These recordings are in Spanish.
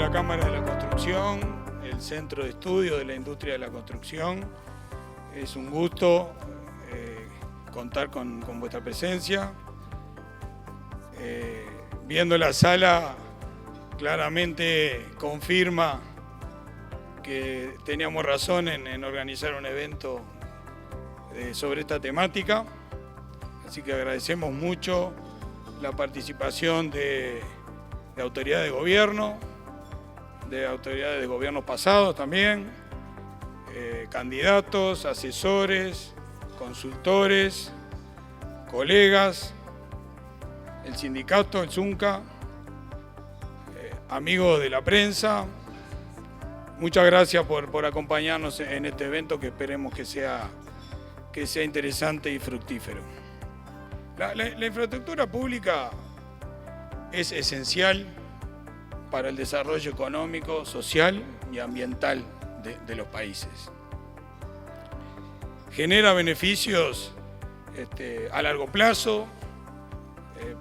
la Cámara de la Construcción, el Centro de Estudio de la Industria de la Construcción. Es un gusto contar con vuestra presencia. Viendo la sala, claramente confirma que teníamos razón en organizar un evento sobre esta temática. Así que agradecemos mucho la participación de autoridades de gobierno, de autoridades de gobiernos pasados también, candidatos, asesores, consultores, colegas, el sindicato, el ZUNCA, amigos de la prensa. Muchas gracias por acompañarnos en este evento que esperemos que sea interesante y fructífero. La infraestructura pública es esencial para el desarrollo económico, social y ambiental de los países. Genera beneficios a largo plazo,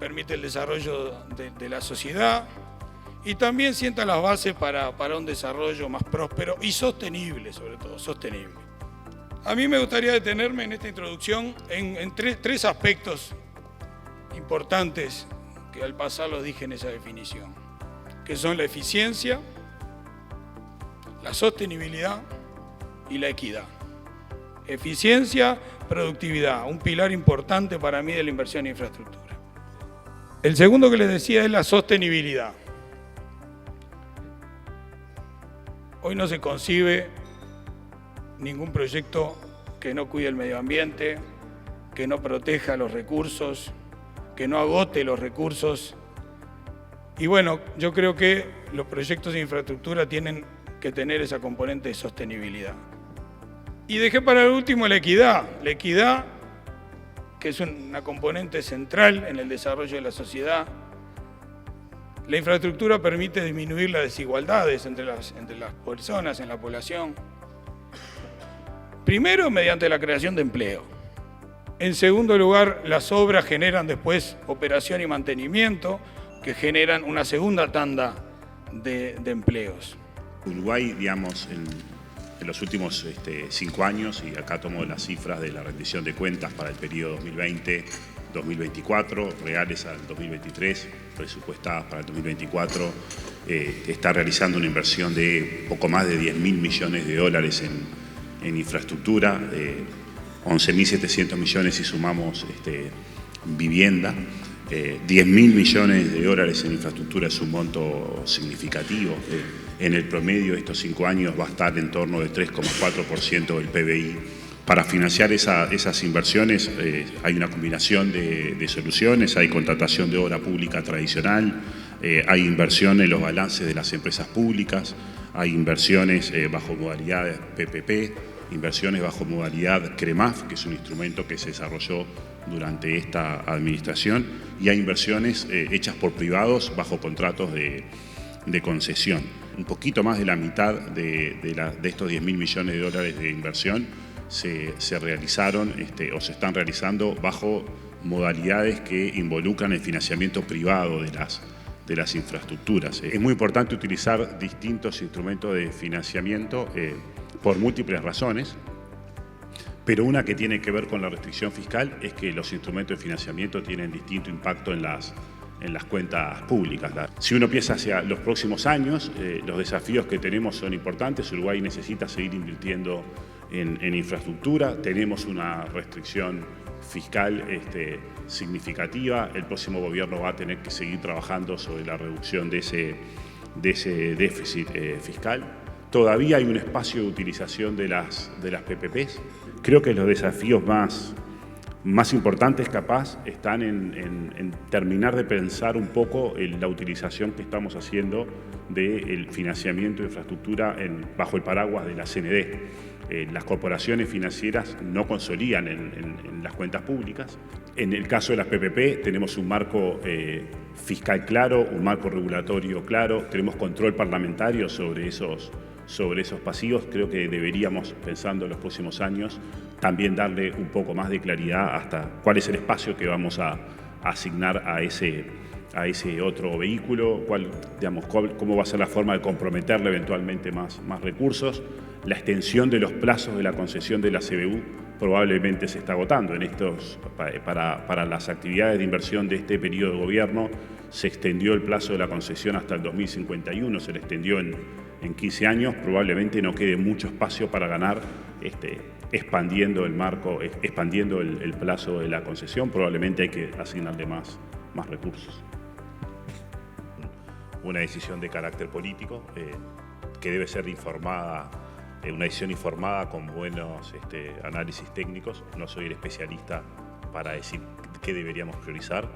permite el desarrollo de la sociedad y también sienta las bases para un desarrollo más próspero y sostenible, sobre todo, sostenible. A mí me gustaría detenerme en esta introducción en tres aspectos importantes que al pasar los dije en esa definición, que son la eficiencia, la sostenibilidad y la equidad. Eficiencia, productividad, un pilar importante para mí de la inversión en infraestructura. El segundo que les decía es la sostenibilidad. Hoy no se concibe ningún proyecto que no cuide el medio ambiente, que no proteja los recursos, que no agote los recursos. Y bueno, yo creo que los proyectos de infraestructura tienen que tener esa componente de sostenibilidad. Y dejé para el último la equidad. La equidad, que es una componente central en el desarrollo de la sociedad. La infraestructura permite disminuir las desigualdades entre las personas, en la población. Primero, mediante la creación de empleo. En segundo lugar, las obras generan después operación y mantenimiento, que generan una segunda tanda de empleos. Uruguay, digamos, en los últimos 5 años, y acá tomo las cifras de la rendición de cuentas para el periodo 2020-2024, reales al 2023, presupuestadas para el 2024, está realizando una inversión de poco más de 10.000 millones de dólares en infraestructura, 11.700 millones si sumamos vivienda. 10.000 millones de dólares en infraestructura es un monto significativo. En el promedio de estos 5 años va a estar en torno del 3,4% del PBI. Para financiar esas inversiones hay una combinación de soluciones, hay contratación de obra pública tradicional, hay inversión en los balances de las empresas públicas, hay inversiones bajo modalidad PPP, inversiones bajo modalidad CREMAF, que es un instrumento que se desarrolló durante esta administración, y hay inversiones hechas por privados bajo contratos de concesión. Un poquito más de la mitad de estos 10.000 millones de dólares de inversión se realizaron o se están realizando bajo modalidades que involucran el financiamiento privado de las infraestructuras. Es muy importante utilizar distintos instrumentos de financiamiento por múltiples razones, pero una que tiene que ver con la restricción fiscal es que los instrumentos de financiamiento tienen distinto impacto en las cuentas públicas. Si uno piensa hacia los próximos años, los desafíos que tenemos son importantes. Uruguay necesita seguir invirtiendo en infraestructura, tenemos una restricción fiscal significativa, el próximo gobierno va a tener que seguir trabajando sobre la reducción de ese déficit fiscal. Todavía hay un espacio de utilización de las PPPs. Creo que los desafíos más importantes capaz están en terminar de pensar un poco en la utilización que estamos haciendo del financiamiento de infraestructura bajo el paraguas de la CND. Las corporaciones financieras no consolidan en las cuentas públicas. En el caso de las PPP tenemos un marco fiscal claro, un marco regulatorio claro, tenemos control parlamentario sobre esos pasivos. Creo que deberíamos, pensando en los próximos años, también darle un poco más de claridad hasta cuál es el espacio que vamos a asignar a ese a ese otro vehículo, cómo va a ser la forma de comprometerle eventualmente más recursos. La extensión de los plazos de la concesión de la CBU probablemente se está agotando. Para las actividades de inversión de este periodo de gobierno se extendió el plazo de la concesión hasta el 2051, se le extendió en 15 años, probablemente no quede mucho espacio para ganar expandiendo el plazo de la concesión, probablemente hay que asignarle más recursos. Una decisión de carácter político que debe ser informada, una decisión informada con buenos análisis técnicos. No soy el especialista para decir qué deberíamos priorizar,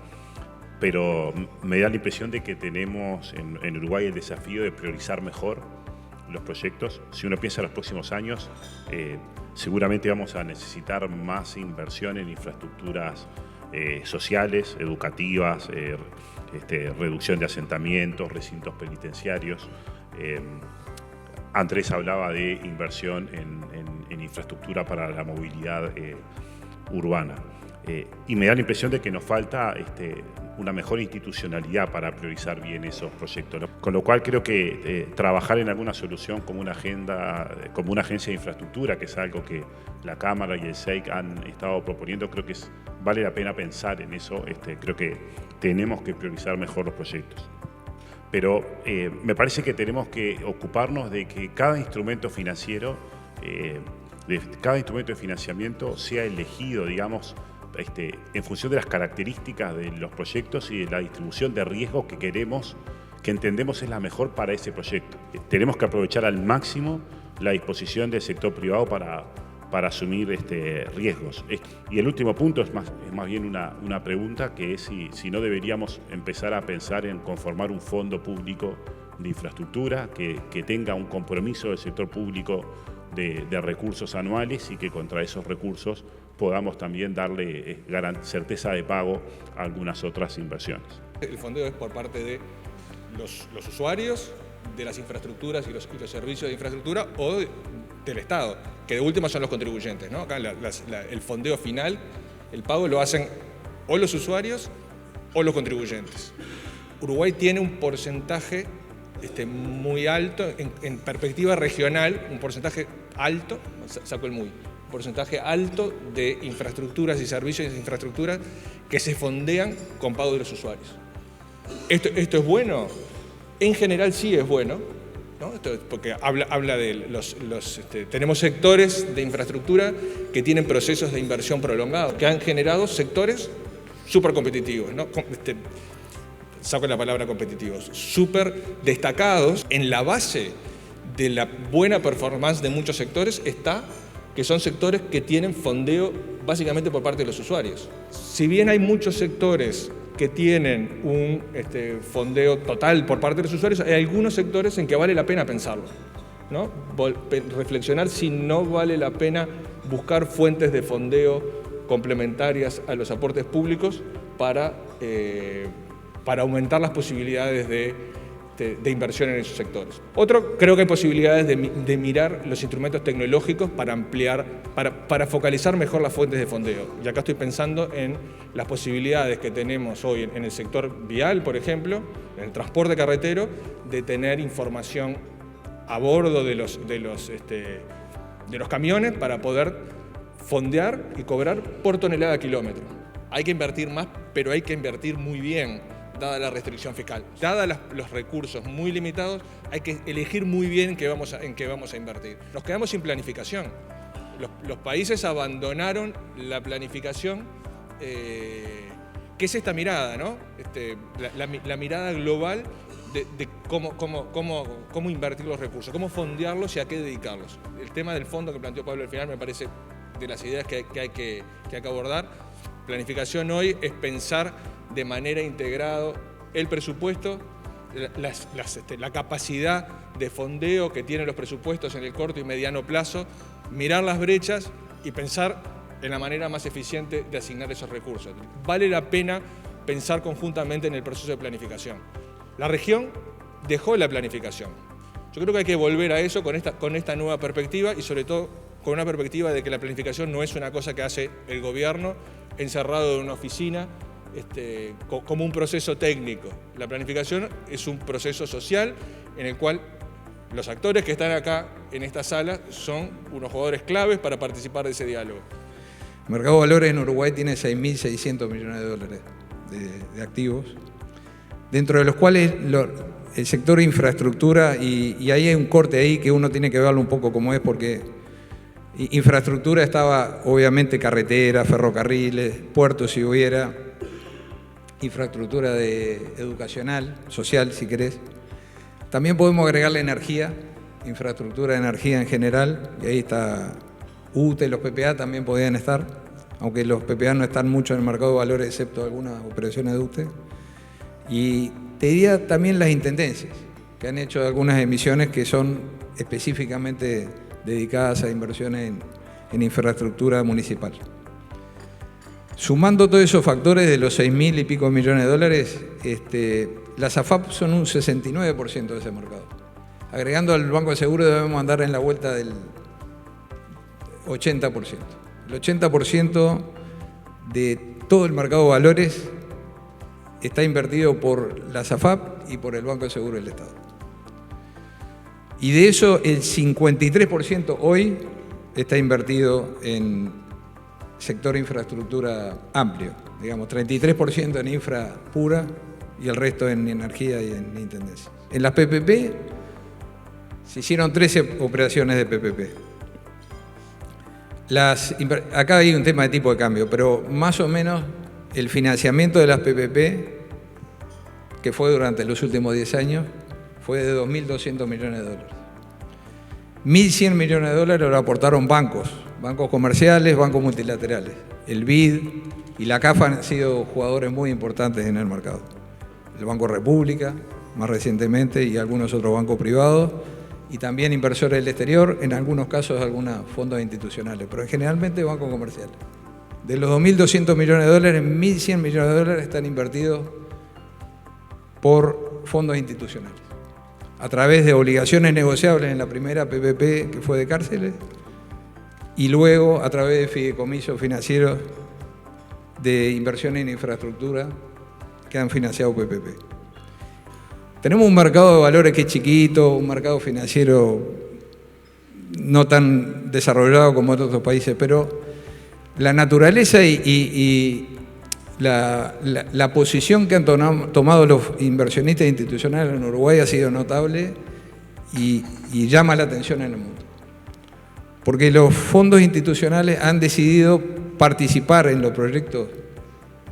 pero me da la impresión de que tenemos en Uruguay el desafío de priorizar mejor los proyectos. Si uno piensa en los próximos años, seguramente vamos a necesitar más inversión en infraestructuras sociales, educativas, reducción de asentamientos, recintos penitenciarios. Andrés hablaba de inversión en infraestructura para la movilidad urbana. Y me da la impresión de que nos falta una mejor institucionalidad para priorizar bien esos proyectos, ¿no? Con lo cual creo que trabajar en alguna solución como una agencia de infraestructura, que es algo que la Cámara y el SEIC han estado proponiendo, creo que vale la pena pensar en eso. Creo que tenemos que priorizar mejor los proyectos. Pero me parece que tenemos que ocuparnos de que cada instrumento financiero, cada instrumento de financiamiento sea elegido, digamos, en función de las características de los proyectos y de la distribución de riesgos que entendemos es la mejor para ese proyecto. Tenemos que aprovechar al máximo la disposición del sector privado para asumir riesgos. Y el último punto es más bien una pregunta, que es si no deberíamos empezar a pensar en conformar un fondo público de infraestructura que tenga un compromiso del sector público de recursos anuales y que contra esos recursos podamos también darle certeza de pago a algunas otras inversiones. El fondeo es por parte de los usuarios de las infraestructuras y los servicios de infraestructura o del Estado, que de última son los contribuyentes, ¿no? Acá el fondeo final, el pago lo hacen o los usuarios o los contribuyentes. Uruguay tiene un porcentaje muy alto, en perspectiva regional, un porcentaje alto, saco el muy, un porcentaje alto de infraestructuras y servicios de infraestructura que se fondean con pago de los usuarios. ¿Esto es bueno? En general sí es bueno, ¿no? Porque habla de tenemos sectores de infraestructura que tienen procesos de inversión prolongados, que han generado sectores súper competitivos, ¿no? Saco la palabra competitivos, súper destacados. En la base de la buena performance de muchos sectores está que son sectores que tienen fondeo básicamente por parte de los usuarios. Si bien hay muchos sectores que tienen un fondeo total por parte de los usuarios, hay algunos sectores en que vale la pena pensarlo, ¿no? Reflexionar si no vale la pena buscar fuentes de fondeo complementarias a los aportes públicos para aumentar las posibilidades de inversión en esos sectores. Otro, creo que hay posibilidades de mirar los instrumentos tecnológicos para ampliar, para focalizar mejor las fuentes de fondeo. Y acá estoy pensando en las posibilidades que tenemos hoy en el sector vial, por ejemplo, en el transporte carretero, de tener información a bordo de los camiones para poder fondear y cobrar por tonelada kilómetro. Hay que invertir más, pero hay que invertir muy bien, dada la restricción fiscal. Dada los recursos muy limitados, hay que elegir muy bien en qué vamos a invertir. Nos quedamos sin planificación. Los países abandonaron la planificación, que es esta mirada, ¿no? La mirada global de cómo invertir los recursos, cómo fondearlos y a qué dedicarlos. El tema del fondo que planteó Pablo al final me parece de las ideas que hay que abordar. Planificación hoy es pensar de manera integrada el presupuesto, la capacidad de fondeo que tienen los presupuestos en el corto y mediano plazo, mirar las brechas y pensar en la manera más eficiente de asignar esos recursos. Vale la pena pensar conjuntamente en el proceso de planificación. La región dejó la planificación. Yo creo que hay que volver a eso con esta nueva perspectiva y sobre todo con una perspectiva de que la planificación no es una cosa que hace el gobierno encerrado en una oficina como un proceso técnico. La planificación es un proceso social en el cual los actores que están acá en esta sala son unos jugadores claves para participar de ese diálogo. El mercado de valores en Uruguay tiene 6.600 millones de dólares de activos, dentro de los cuales el sector infraestructura, y ahí hay un corte ahí que uno tiene que verlo un poco como es, porque infraestructura estaba obviamente carreteras, ferrocarriles, puertos si hubiera, infraestructura educacional, social si querés. También podemos agregarle energía, infraestructura de energía en general, y ahí está UTE, los PPA también podían estar, aunque los PPA no están mucho en el mercado de valores excepto algunas operaciones de UTE. Y te diría también las intendencias, que han hecho algunas emisiones que son específicamente dedicadas a inversiones en infraestructura municipal. Sumando todos esos factores de los 6.000 y pico millones de dólares, las AFAP son un 69% de ese mercado. Agregando al Banco de Seguros debemos andar en la vuelta del 80%. El 80% de todo el mercado de valores está invertido por las AFAP y por el Banco de Seguros del Estado. Y de eso el 53% hoy está invertido en sector infraestructura amplio, digamos 33% en infra pura y el resto en energía y en intendencia. En las PPP se hicieron 13 operaciones de PPP. Acá hay un tema de tipo de cambio, pero más o menos el financiamiento de las PPP, que fue durante los últimos 10 años, fue de 2.200 millones de dólares. 1.100 millones de dólares lo aportaron bancos comerciales, bancos multilaterales. El BID y la CAF han sido jugadores muy importantes en el mercado. El Banco República, más recientemente, y algunos otros bancos privados, y también inversores del exterior, en algunos casos algunos fondos institucionales, pero generalmente bancos comerciales. De los 2.200 millones de dólares, 1.100 millones de dólares están invertidos por fondos institucionales, a través de obligaciones negociables en la primera PPP, que fue de cárceles, y luego a través de fideicomisos financieros de inversión en infraestructura que han financiado PPP. Tenemos un mercado de valores que es chiquito, un mercado financiero no tan desarrollado como en otros países, pero la naturaleza y la posición que han tomado los inversionistas institucionales en Uruguay ha sido notable y llama la atención en el mundo. Porque los fondos institucionales han decidido participar en los proyectos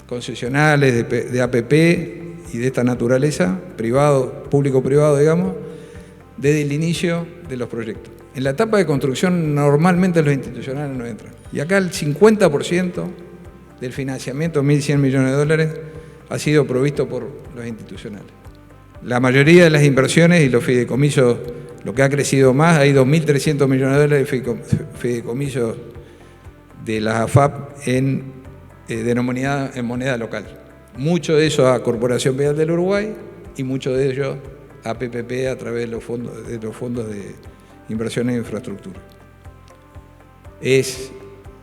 concesionales de APP y de esta naturaleza, privado, público-privado, digamos, desde el inicio de los proyectos. En la etapa de construcción normalmente los institucionales no entran. Y acá el 50% del financiamiento, 1.100 millones de dólares, ha sido provisto por los institucionales. La mayoría de las inversiones y los fideicomisos, lo que ha crecido más, hay 2.300 millones de dólares de fideicomisos de las AFAP en moneda local. Mucho de eso a Corporación Peatonal del Uruguay y mucho de ello a PPP a través de los fondos de inversión en infraestructura.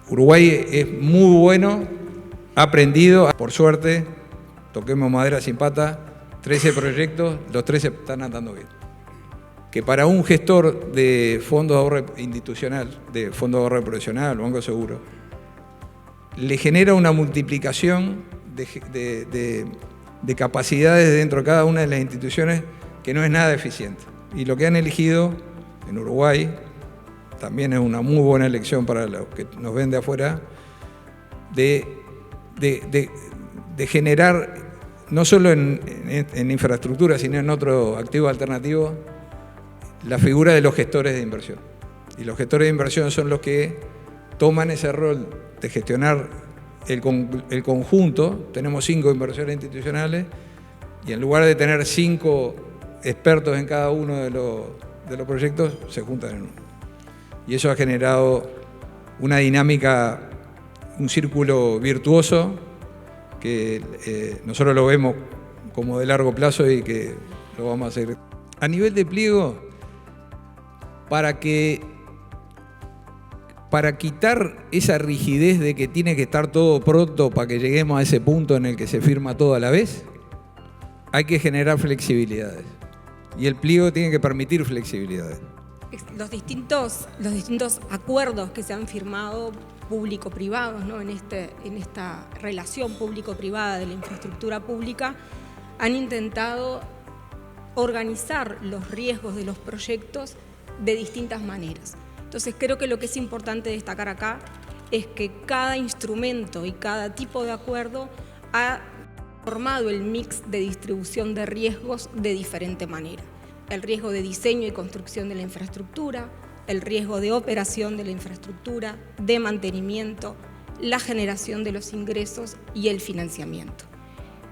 Uruguay es muy bueno, ha aprendido, por suerte, toquemos madera sin pata, 13 proyectos, los 13 están andando bien. Que para un gestor de fondo de ahorro institucional, de fondo de ahorro profesional, Banco de Seguro, le genera una multiplicación de capacidades dentro de cada una de las instituciones que no es nada eficiente. Y lo que han elegido en Uruguay también es una muy buena elección para los que nos ven de afuera, de generar, no solo en infraestructura, sino en otro activo alternativo, la figura de los gestores de inversión. Y los gestores de inversión son los que toman ese rol de gestionar el conjunto. Tenemos 5 inversores institucionales y en lugar de tener 5 expertos en cada uno de los proyectos, se juntan en uno. Y eso ha generado una dinámica, un círculo virtuoso que nosotros lo vemos como de largo plazo y que lo vamos a hacer. A nivel de pliego, para que para quitar esa rigidez de que tiene que estar todo pronto para que lleguemos a ese punto en el que se firma todo a la vez, hay que generar flexibilidades. Y el pliego tiene que permitir flexibilidades. Los distintos acuerdos que se han firmado público-privados, ¿no? en esta relación público-privada de la infraestructura pública, han intentado organizar los riesgos de los proyectos de distintas maneras. Entonces creo que lo que es importante destacar acá es que cada instrumento y cada tipo de acuerdo ha formado el mix de distribución de riesgos de diferente manera. El riesgo de diseño y construcción de la infraestructura, el riesgo de operación de la infraestructura, de mantenimiento, la generación de los ingresos y el financiamiento.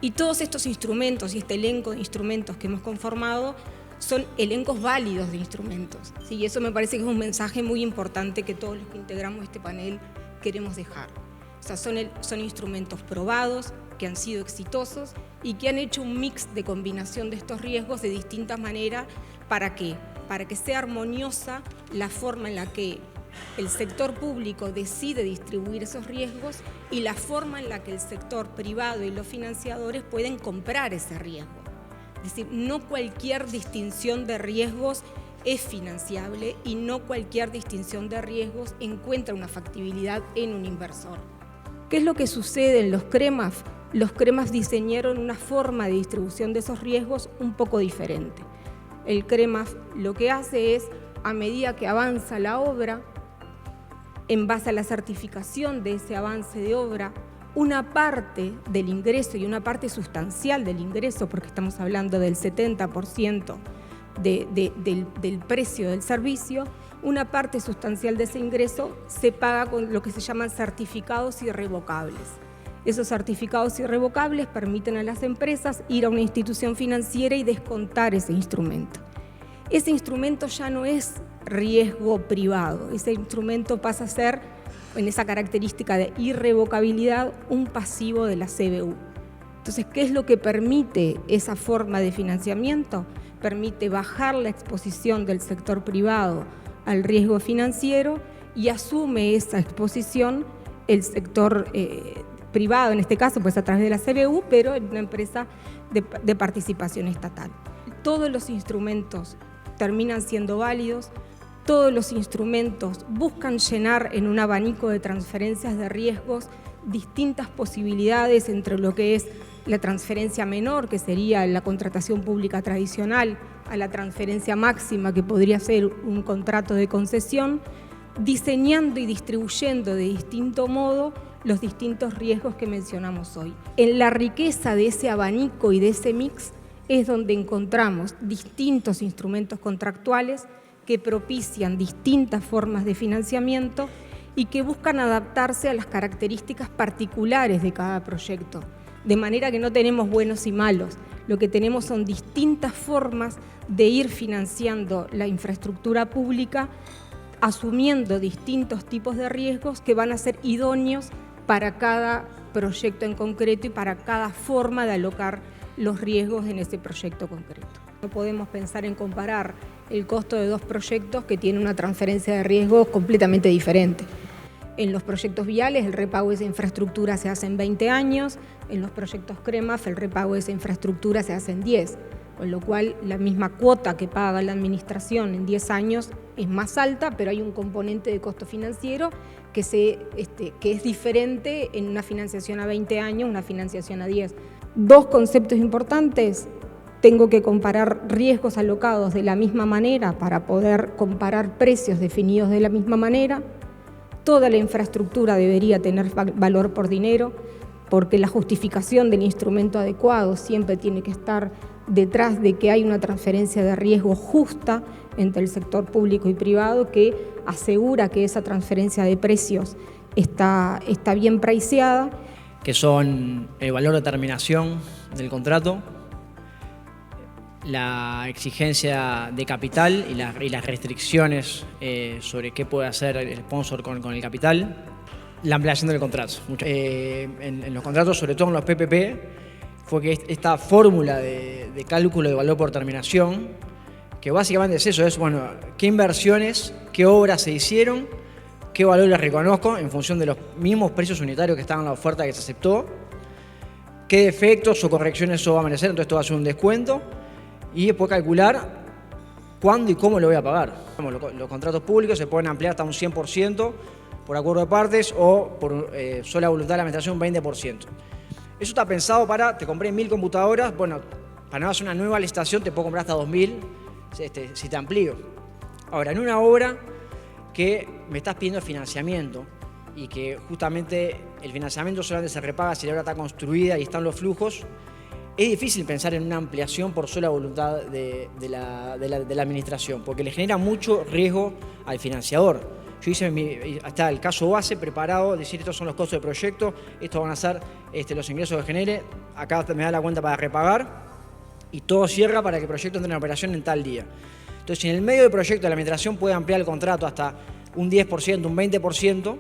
Y todos estos instrumentos y este elenco de instrumentos que hemos conformado son elencos válidos de instrumentos, ¿sí? Y eso me parece que es un mensaje muy importante que todos los que integramos este panel queremos dejar. O sea, son instrumentos probados, que han sido exitosos y que han hecho un mix de combinación de estos riesgos de distintas maneras. ¿Para qué? Para que sea armoniosa la forma en la que el sector público decide distribuir esos riesgos y la forma en la que el sector privado y los financiadores pueden comprar ese riesgo. Es decir, no cualquier distinción de riesgos es financiable y no cualquier distinción de riesgos encuentra una factibilidad en un inversor. ¿Qué es lo que sucede en los CREMAF? Los CREMAF diseñaron una forma de distribución de esos riesgos un poco diferente. El CREMAF lo que hace es, a medida que avanza la obra, en base a la certificación de ese avance de obra, una parte del ingreso y una parte sustancial del ingreso, porque estamos hablando del 70% del precio del servicio, una parte sustancial de ese ingreso se paga con lo que se llaman certificados irrevocables. Esos certificados irrevocables permiten a las empresas ir a una institución financiera y descontar ese instrumento. Ese instrumento ya no es riesgo privado, ese instrumento pasa a ser, en esa característica de irrevocabilidad, un pasivo de la CBU. Entonces, ¿qué es lo que permite esa forma de financiamiento? Permite bajar la exposición del sector privado al riesgo financiero y asume esa exposición el sector privado, en este caso pues a través de la CBU, pero en una empresa de participación estatal. Todos los instrumentos terminan siendo válidos, todos los instrumentos buscan llenar en un abanico de transferencias de riesgos distintas posibilidades entre lo que es la transferencia menor, que sería la contratación pública tradicional, a la transferencia máxima, que podría ser un contrato de concesión, diseñando y distribuyendo de distinto modo los distintos riesgos que mencionamos hoy. En la riqueza de ese abanico y de ese mix es donde encontramos distintos instrumentos contractuales que propician distintas formas de financiamiento y que buscan adaptarse a las características particulares de cada proyecto. De manera que no tenemos buenos y malos, lo que tenemos son distintas formas de ir financiando la infraestructura pública, asumiendo distintos tipos de riesgos que van a ser idóneos para cada proyecto en concreto y para cada forma de alocar los riesgos en ese proyecto concreto. No podemos pensar en comparar el costo de dos proyectos que tienen una transferencia de riesgos completamente diferente. En los proyectos viales el repago de esa infraestructura se hace en 20 años, en los proyectos CREMAF el repago de esa infraestructura se hace en 10, con lo cual la misma cuota que paga la administración en 10 años es más alta, pero hay un componente de costo financiero que es diferente en una financiación a 20 años, una financiación a 10. Dos conceptos importantes: tengo que comparar riesgos alocados de la misma manera para poder comparar precios definidos de la misma manera. Toda la infraestructura debería tener valor por dinero, porque la justificación del instrumento adecuado siempre tiene que estar detrás de que hay una transferencia de riesgo justa entre el sector público y privado que asegura que esa transferencia de precios está bien priceada. Que son el valor de terminación del contrato, la exigencia de capital y las restricciones sobre qué puede hacer el sponsor con el capital, la ampliación del contrato. En los contratos, sobre todo en los PPP, fue que esta fórmula de cálculo de valor por terminación, que básicamente es eso, es, bueno, qué inversiones, qué obras se hicieron, qué valor les reconozco en función de los mismos precios unitarios que estaban en la oferta que se aceptó, qué defectos o correcciones eso va a merecer, entonces esto va a ser un descuento, y después calcular cuándo y cómo lo voy a pagar. Los contratos públicos se pueden ampliar hasta un 100% por acuerdo de partes o por sola voluntad de la administración un 20%. Eso está pensado para, te compré 1000 computadoras, bueno, para no hacer una nueva licitación te puedo comprar hasta 2000 si te amplío. Ahora, en una obra que me estás pidiendo financiamiento y que justamente el financiamiento solamente se repaga si la obra está construida y están los flujos, es difícil pensar en una ampliación por sola voluntad de la administración, porque le genera mucho riesgo al financiador. Yo hice hasta el caso base preparado, decir estos son los costos del proyecto, estos van a ser los ingresos que genere, acá me da la cuenta para repagar y todo cierra para que el proyecto entre en operación en tal día. Entonces, si en el medio del proyecto la administración puede ampliar el contrato hasta un 10%, un 20%,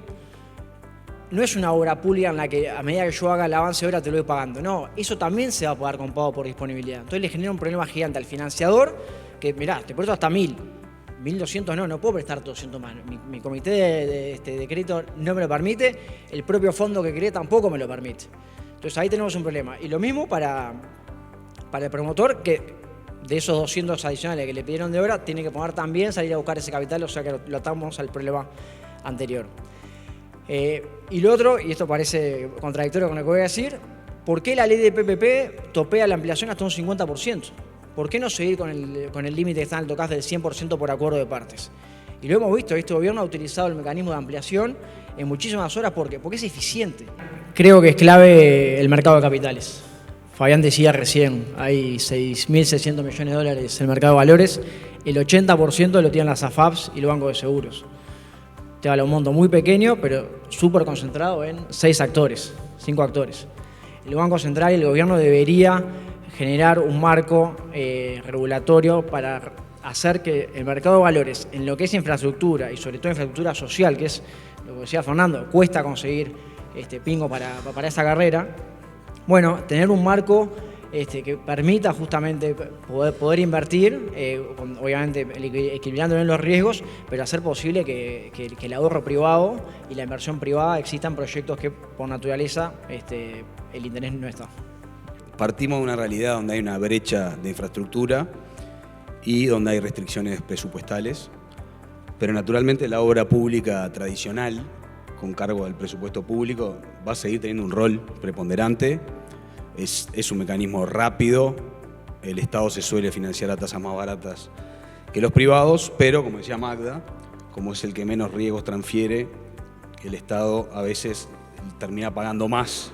no es una obra pública en la que a medida que yo haga el avance de obra te lo voy pagando. No, eso también se va a pagar con pago por disponibilidad. Entonces le genera un problema gigante al financiador que, mirá, te presto hasta 1000. 1200 no puedo prestar 200 más. Mi comité de crédito no me lo permite, el propio fondo que creé tampoco me lo permite. Entonces ahí tenemos un problema. Y lo mismo para el promotor, que de esos 200 adicionales que le pidieron de obra, tiene que poner también salir a buscar ese capital, o sea que lo atamos al problema anterior. Y lo otro, y esto parece contradictorio con lo que voy a decir, ¿por qué la ley de PPP topea la ampliación hasta un 50%? ¿Por qué no seguir con el límite que está en el TOCAF del 100% por acuerdo de partes? Y lo hemos visto, este gobierno ha utilizado el mecanismo de ampliación en muchísimas horas. ¿Por qué? Porque es eficiente. Creo que es clave el mercado de capitales. Fabián decía recién, hay 6.600 millones de dólares en el mercado de valores, el 80% lo tienen las AFAPs y los bancos de seguros. Te habla un monto muy pequeño, pero súper concentrado en 5 actores. El Banco Central y el gobierno debería generar un marco regulatorio para hacer que el mercado de valores, en lo que es infraestructura y sobre todo infraestructura social, que es lo que decía Fernando, cuesta conseguir pingo para esa carrera, bueno, tener un marco que permita justamente poder invertir, obviamente equilibrando bien los riesgos, pero hacer posible que el ahorro privado y la inversión privada existan proyectos que por naturaleza el interés no está. Partimos de una realidad donde hay una brecha de infraestructura y donde hay restricciones presupuestales, pero naturalmente la obra pública tradicional, con cargo del presupuesto público, va a seguir teniendo un rol preponderante. Es un mecanismo rápido, el Estado se suele financiar a tasas más baratas que los privados, pero como decía Magda, como es el que menos riesgos transfiere, el Estado a veces termina pagando más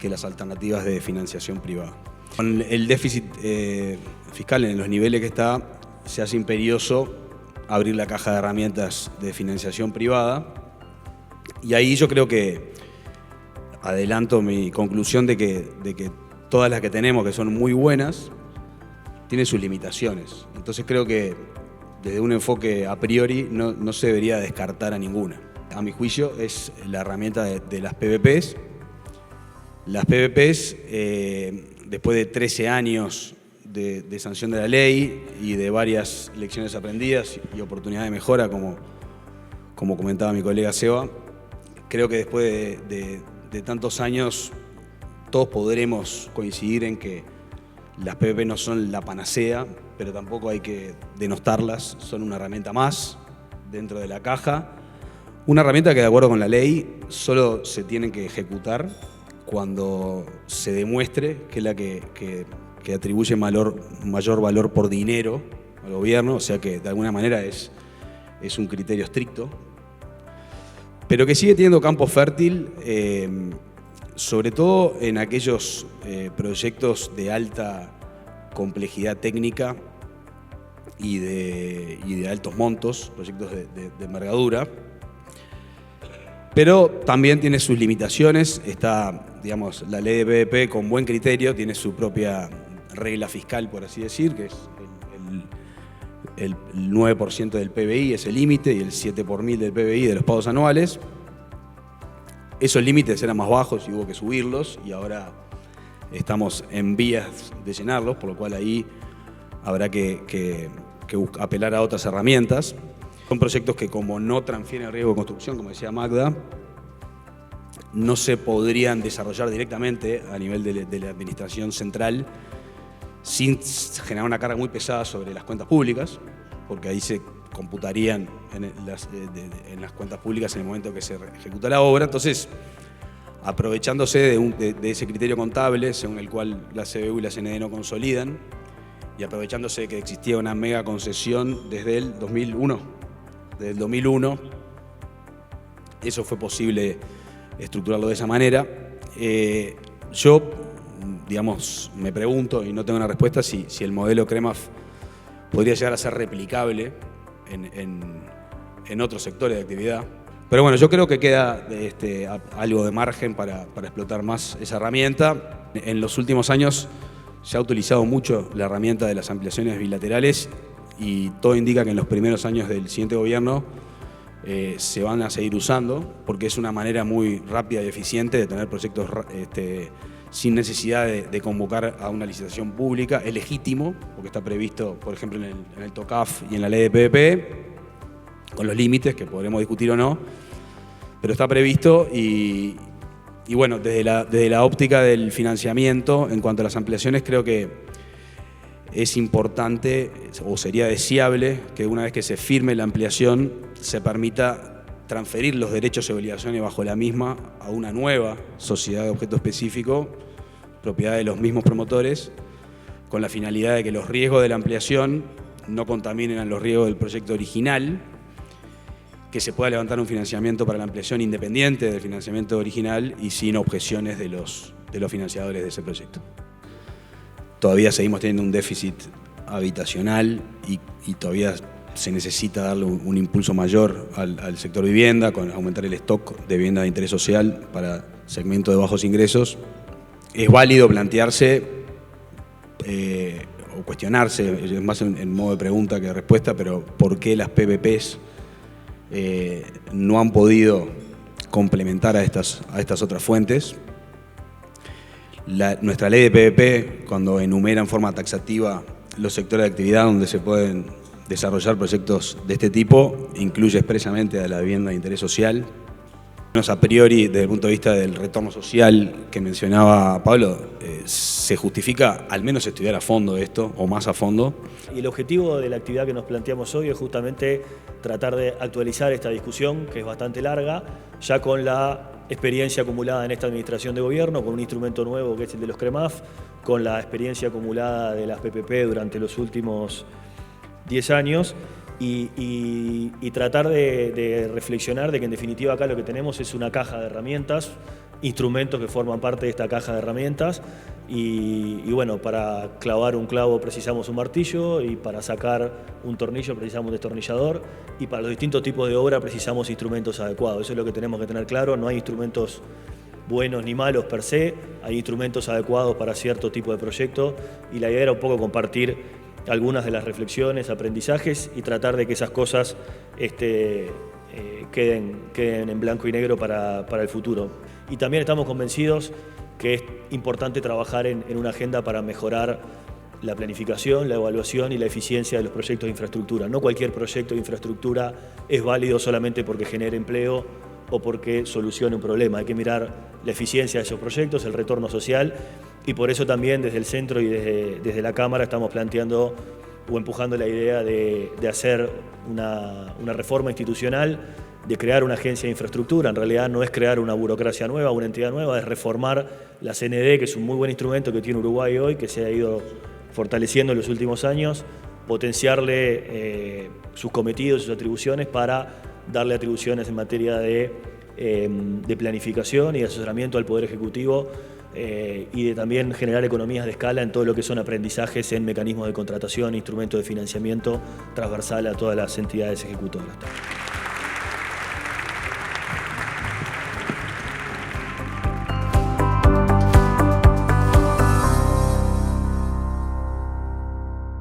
que las alternativas de financiación privada. Con el déficit fiscal en los niveles que está, se hace imperioso abrir la caja de herramientas de financiación privada, y ahí yo creo que adelanto mi conclusión de que todas las que tenemos, que son muy buenas, tienen sus limitaciones. Entonces creo que desde un enfoque a priori no se debería descartar a ninguna. A mi juicio es la herramienta de las PPPs. Las PPPs, después de 13 años de sanción de la ley y de varias lecciones aprendidas y oportunidades de mejora, como comentaba mi colega Seba, creo que después de tantos años todos podremos coincidir en que las PPP no son la panacea, pero tampoco hay que denostarlas, son una herramienta más dentro de la caja, una herramienta que de acuerdo con la ley solo se tiene que ejecutar cuando se demuestre que es la que atribuye mayor valor por dinero al gobierno, o sea que de alguna manera es un criterio estricto, pero que sigue teniendo campo fértil, sobre todo en aquellos proyectos de alta complejidad técnica y de altos montos, proyectos de envergadura, pero también tiene sus limitaciones. Está, digamos, la ley de PPP con buen criterio, tiene su propia regla fiscal, por así decir, que es el 9% del PBI es el límite y el 7 por mil del PBI de los pagos anuales. Esos límites eran más bajos y hubo que subirlos y ahora estamos en vías de llenarlos, por lo cual ahí habrá que apelar a otras herramientas. Son proyectos que, como no transfieren riesgo de construcción, como decía Magda, no se podrían desarrollar directamente a nivel de la administración central sin generar una carga muy pesada sobre las cuentas públicas, porque ahí se computarían en las cuentas públicas en el momento que se ejecuta la obra. Entonces, aprovechándose de ese criterio contable, según el cual la CBU y la CND no consolidan, y aprovechándose de que existía una mega concesión desde el 2001. Desde el 2001, eso fue posible estructurarlo de esa manera. Yo, digamos, me pregunto, y no tengo una respuesta, si el modelo CREMAF podría llegar a ser replicable en otros sectores de actividad. Pero bueno, yo creo que queda algo de margen para explotar más esa herramienta. En los últimos años se ha utilizado mucho la herramienta de las ampliaciones bilaterales y todo indica que en los primeros años del siguiente gobierno se van a seguir usando, porque es una manera muy rápida y eficiente de tener proyectos sin necesidad de convocar a una licitación pública. Es legítimo, porque está previsto, por ejemplo, en el TOCAF y en la ley de PPP, con los límites que podremos discutir o no, pero está previsto y bueno, desde la óptica del financiamiento, en cuanto a las ampliaciones, creo que es importante o sería deseable que una vez que se firme la ampliación se permita transferir los derechos y obligaciones bajo la misma a una nueva sociedad de objeto específico, propiedad de los mismos promotores, con la finalidad de que los riesgos de la ampliación no contaminen a los riesgos del proyecto original, que se pueda levantar un financiamiento para la ampliación independiente del financiamiento original y sin objeciones de los financiadores de ese proyecto. Todavía seguimos teniendo un déficit habitacional y todavía se necesita darle un impulso mayor al sector vivienda, con aumentar el stock de vivienda de interés social para segmentos de bajos ingresos. Es válido plantearse o cuestionarse, es más en modo de pregunta que de respuesta, pero ¿por qué las PPPs no han podido complementar a estas otras fuentes? Nuestra ley de PPP, cuando enumera en forma taxativa los sectores de actividad donde se pueden desarrollar proyectos de este tipo, incluye expresamente a la vivienda de interés social. A priori, desde el punto de vista del retorno social que mencionaba Pablo, se justifica al menos estudiar a fondo esto, o más a fondo. Y el objetivo de la actividad que nos planteamos hoy es justamente tratar de actualizar esta discusión, que es bastante larga, ya con la experiencia acumulada en esta administración de gobierno, con un instrumento nuevo que es el de los CREMAF, con la experiencia acumulada de las PPP durante los últimos 10 años, y tratar de reflexionar de que en definitiva acá lo que tenemos es una caja de herramientas, instrumentos que forman parte de esta caja de herramientas y bueno, para clavar un clavo precisamos un martillo y para sacar un tornillo precisamos un destornillador y para los distintos tipos de obra precisamos instrumentos adecuados. Eso es lo que tenemos que tener claro, no hay instrumentos buenos ni malos per se, hay instrumentos adecuados para cierto tipo de proyecto y la idea era un poco compartir algunas de las reflexiones, aprendizajes y tratar de que esas cosas queden en blanco y negro para el futuro. Y también estamos convencidos que es importante trabajar en una agenda para mejorar la planificación, la evaluación y la eficiencia de los proyectos de infraestructura. No cualquier proyecto de infraestructura es válido solamente porque genere empleo o porque solucione un problema. Hay que mirar la eficiencia de esos proyectos, el retorno social y por eso también desde el centro y desde la Cámara estamos planteando o empujando la idea de hacer una reforma institucional, de crear una agencia de infraestructura. En realidad no es crear una burocracia nueva, una entidad nueva, es reformar la CND, que es un muy buen instrumento que tiene Uruguay hoy, que se ha ido fortaleciendo en los últimos años, potenciarle sus cometidos, sus atribuciones para darle atribuciones en materia de planificación y de asesoramiento al Poder Ejecutivo y de también generar economías de escala en todo lo que son aprendizajes en mecanismos de contratación, instrumentos de financiamiento transversal a todas las entidades ejecutoras.